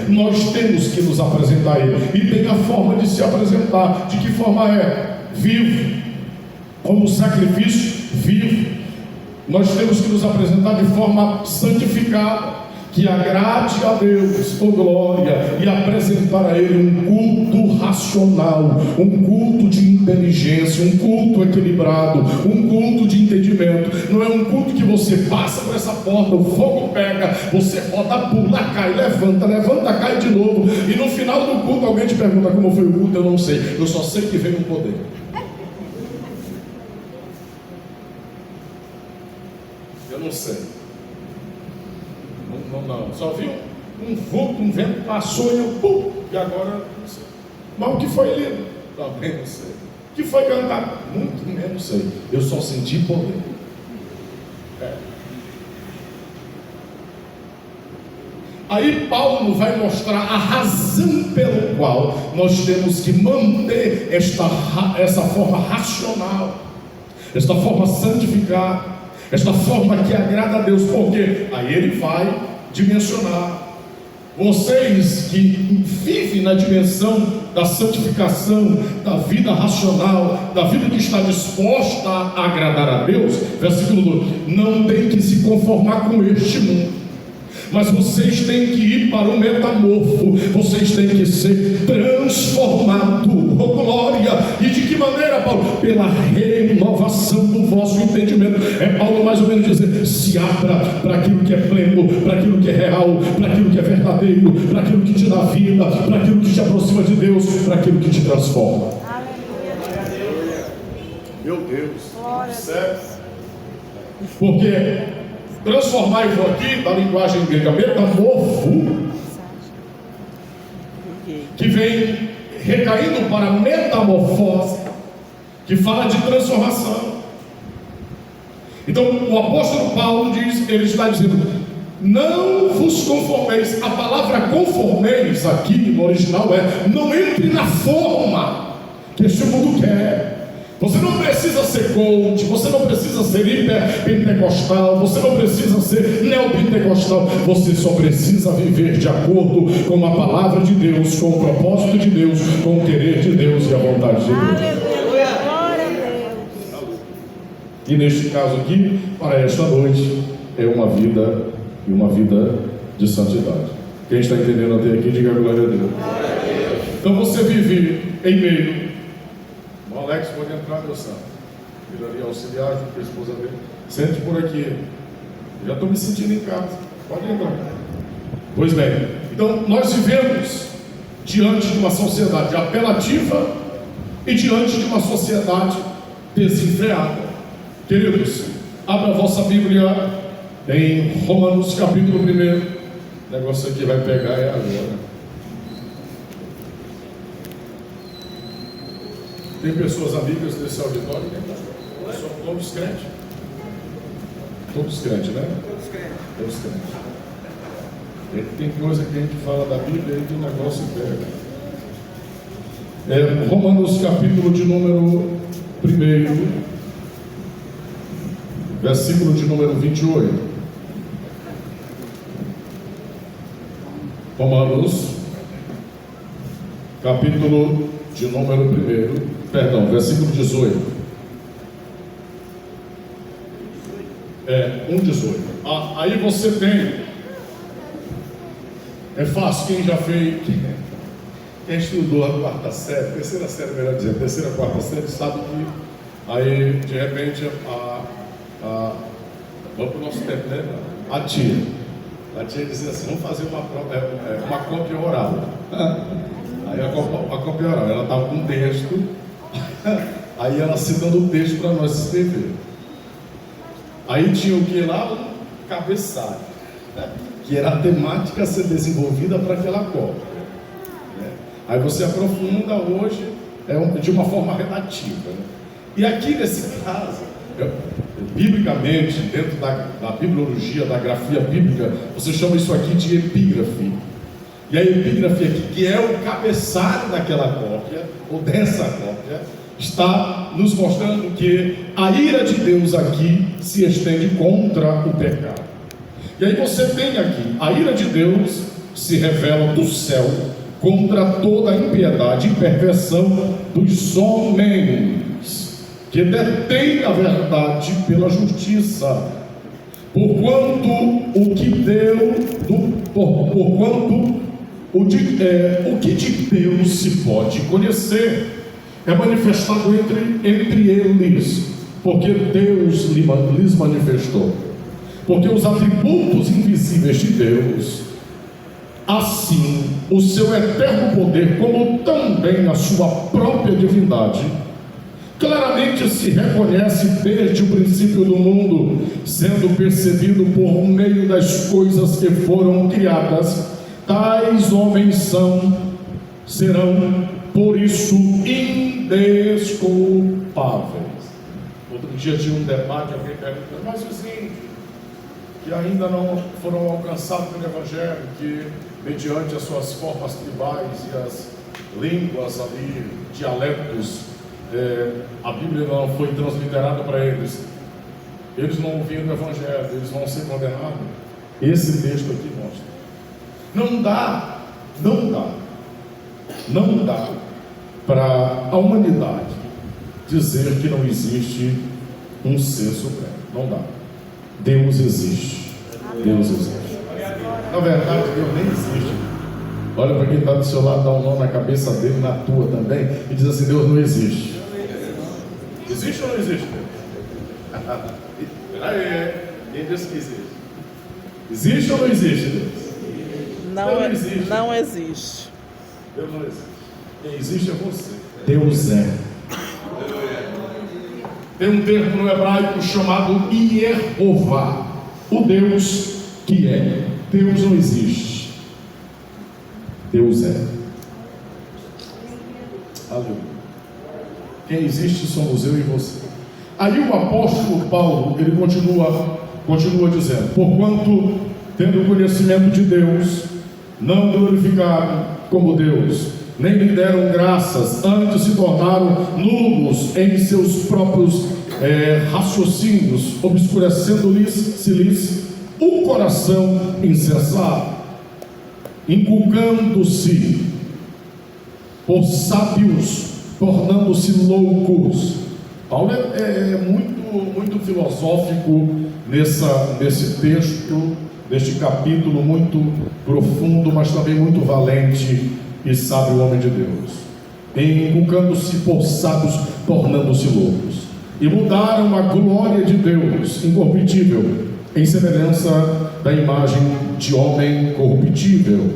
Nós temos que nos apresentar a Ele, e tem a forma de se apresentar. De que forma é? Vivo, como sacrifício vivo. Nós temos que nos apresentar de forma santificada, que agrade a Deus, oh glória, e apresentar a Ele um culto racional, um culto de inteligência, um culto equilibrado, um culto de entendimento. Não é um culto que você passa por essa porta, o fogo pega, você roda, pula, cai, levanta, cai de novo, e no final do culto alguém te pergunta como foi o culto. Eu não sei, eu só sei que veio um poder. Eu não sei. Não. Só vi um vulto, um vento passou e eu, pum, e agora não sei. Mas o que foi lido? Também não sei. O que foi cantado? Muito menos sei. Eu só senti poder. Aí Paulo vai mostrar a razão pelo qual nós temos que manter essa forma racional, esta forma santificada, esta forma que agrada a Deus. Porque aí ele vai dimensionar. Vocês que vivem na dimensão da santificação, da vida racional, da vida que está disposta a agradar a Deus, versículo 2: não tem que se conformar com este mundo, mas vocês têm que ir para o metamorfo, vocês têm que ser transformados, oh glória. E de que maneira, Paulo? Pela renovação do vosso entendimento. É Paulo mais ou menos dizer: se abra para aquilo que é pleno, para aquilo que é real, para aquilo que é verdadeiro, para aquilo que te dá vida, para aquilo que te aproxima de Deus, para aquilo que te transforma. Aleluia. Meu Deus, sério? Porque transformar isso aqui, da linguagem grega, metamorfo, que vem recaindo para metamorfose, que fala de transformação. Então o apóstolo Paulo diz, ele está dizendo: não vos conformeis. A palavra conformeis aqui no original é: não entre na forma que este mundo quer. Você não precisa ser coach, você não precisa ser hiperpentecostal, você não precisa ser neopentecostal, você só precisa viver de acordo com a palavra de Deus, com o propósito de Deus, com o querer de Deus e a vontade de Deus. Aleluia, glória a Deus. E neste caso aqui, para esta noite, é uma vida de santidade. Quem está entendendo até aqui, diga glória a Deus. Então você vive em meio. Alex, pode entrar, meu santo. Ele ali auxiliar, junto com a esposa dele. Sente por aqui. Já estou me sentindo em casa. Pode entrar. Pois bem, então nós vivemos diante de uma sociedade apelativa e diante de uma sociedade desenfreada. Queridos, abra a vossa Bíblia em Romanos capítulo 1. O negócio aqui vai pegar é agora. Tem pessoas amigas desse auditório? São todos crentes? Todos crentes, né? Todos crentes. Tem coisa que a gente fala da Bíblia e que o negócio pega. Romanos capítulo de número 1, versículo de número 28. Romanos capítulo de número 1, versículo 18. 1,18. Aí você tem. É fácil, quem já fez. Quem estudou a quarta série, terceira série, melhor dizendo, terceira, quarta série, sabe que aí de repente vamos para o nosso tempo, né? A tia dizia assim: vamos fazer uma cópia oral. Aí a cópia oral, ela estava com um texto. Aí ela citando o texto para nós escrever. Aí tinha o que lá? Um cabeçalho, né? Que era a temática a ser desenvolvida para aquela cópia, né? Aí você aprofunda hoje de uma forma redativa, né? E aqui nesse caso, biblicamente, dentro da bibliologia, da grafia bíblica, você chama isso aqui de epígrafe. E a epígrafe aqui, que é o cabeçalho daquela cópia, ou dessa cópia, está nos mostrando que a ira de Deus aqui se estende contra o pecado. E aí você tem aqui a ira de Deus se revela do céu contra toda a impiedade e perversão dos homens, que detêm a verdade pela justiça, porquanto o que de Deus se pode conhecer é manifestado entre eles, porque Deus lhes manifestou. Porque os atributos invisíveis de Deus, assim o seu eterno poder, como também a sua própria divindade, claramente se reconhece desde o princípio do mundo, sendo percebido por meio das coisas que foram criadas. Tais homens serão, por isso, indesculpáveis. Outro dia tinha um debate, alguém perguntando, mas os índios que ainda não foram alcançados pelo Evangelho, que mediante as suas formas tribais e as línguas ali, dialetos, a Bíblia não foi transliterada para eles, eles não ouviram o Evangelho, eles vão ser condenados. Esse texto aqui mostra. Não dá para a humanidade dizer que não existe um ser supremo. Não dá. Deus existe. Deus existe. Na verdade, Deus nem existe. Olha para quem está do seu lado, dá um nó na cabeça dele, na tua também, e diz assim: Deus não existe. Existe ou não existe? Peraí, quem disse que existe? Existe ou não existe, Deus? Não existe. Não existe. Deus não existe. Quem existe é você. Deus é. Tem um termo no hebraico chamado Yehová, o Deus que é. Deus não existe. Deus é. Aleluia. Quem existe somos eu e você. Aí o apóstolo Paulo, ele continua dizendo: porquanto, tendo conhecimento de Deus, não glorificaram como Deus, nem lhe deram graças, antes se tornaram nulos em seus próprios raciocínios, obscurecendo-lhes o coração insensato, inculcando-se por sábios, tornando-se loucos. Paulo é muito filosófico nesse texto, neste capítulo, muito profundo, mas também muito valente e sábio homem de Deus. Inculcando-se por sábios, tornando-se loucos, e mudaram a glória de Deus incorruptível em semelhança da imagem de homem corruptível,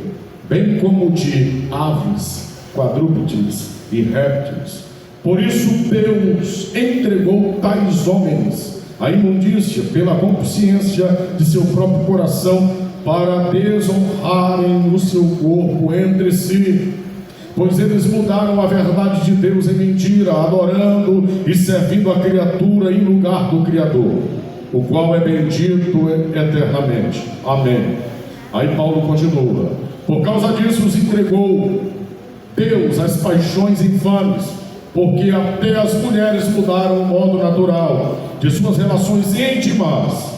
bem como de aves, quadrúpedes e répteis. Por isso Deus entregou tais homens à imundícia pela consciência de seu próprio coração, para desonrarem o seu corpo entre si, pois eles mudaram a verdade de Deus em mentira, adorando e servindo a criatura em lugar do Criador, o qual é bendito eternamente. Amém. Aí Paulo continua: por causa disso os entregou Deus às paixões infames, porque até as mulheres mudaram o modo natural de suas relações íntimas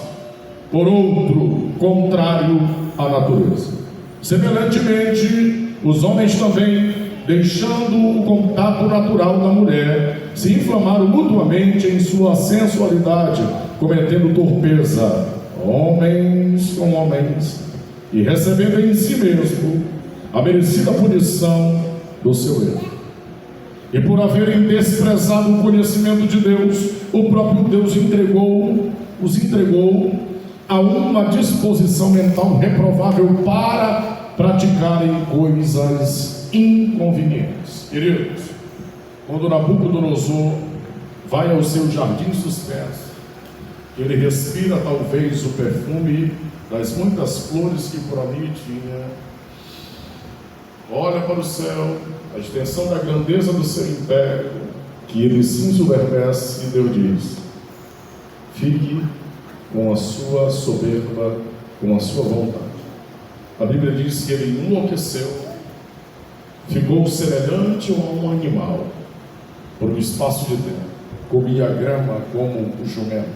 por outro contrário à natureza. Semelhantemente, os homens também, deixando o contato natural da mulher, se inflamaram mutuamente em sua sensualidade, cometendo torpeza, homens com homens, e recebendo em si mesmo a merecida punição do seu erro. E por haverem desprezado o conhecimento de Deus, o próprio Deus os entregou a uma disposição mental reprovável para praticarem coisas inconvenientes. Queridos, quando Nabucodonosor vai ao seu jardim suspenso, ele respira talvez o perfume das muitas flores que por ali tinha, olha para o céu, a extensão da grandeza do seu império, que ele se ensoberbece, e Deus diz: fique com a sua soberba, com a sua vontade. A Bíblia diz que ele enlouqueceu, ficou semelhante a um animal por um espaço de tempo, comia grama como o jumento,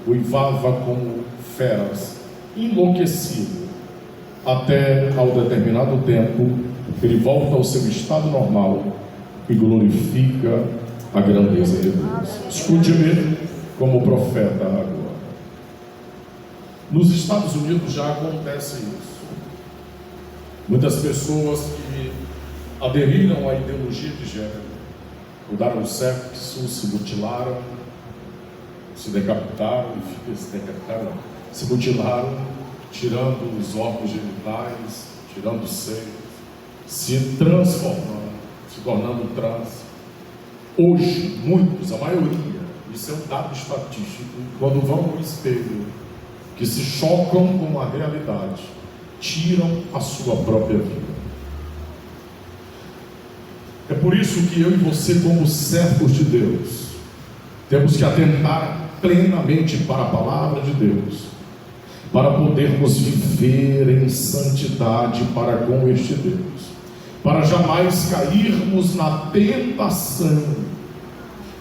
uivava como feras, enlouquecido. até ao determinado tempo ele volta ao seu estado normal e glorifica a grandeza de Deus. Escute-me como profeta agora. Nos Estados Unidos já acontece isso. Muitas pessoas que aderiram à ideologia de gênero, mudaram o sexo, se mutilaram, se decapitaram, se mutilaram, tirando os órgãos genitais, tirando o seio, se transformando, se tornando trans. Hoje, muitos, a maioria, isso é um dado estatístico, quando vão ao espelho, que se chocam com a realidade, tiram a sua própria vida. É por isso que eu e você, como servos de Deus, temos que atentar plenamente para a palavra de Deus, para podermos viver em santidade para com este Deus, para jamais cairmos na tentação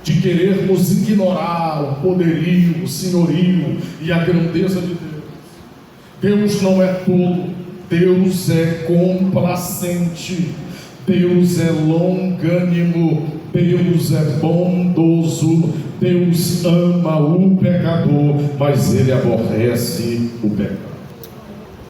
de querermos ignorar o poderio, o senhorio e a grandeza de Deus. Deus não é tudo, Deus é complacente, Deus é longânimo, Deus é bondoso, Deus ama o pecador, mas Ele aborrece o pecado.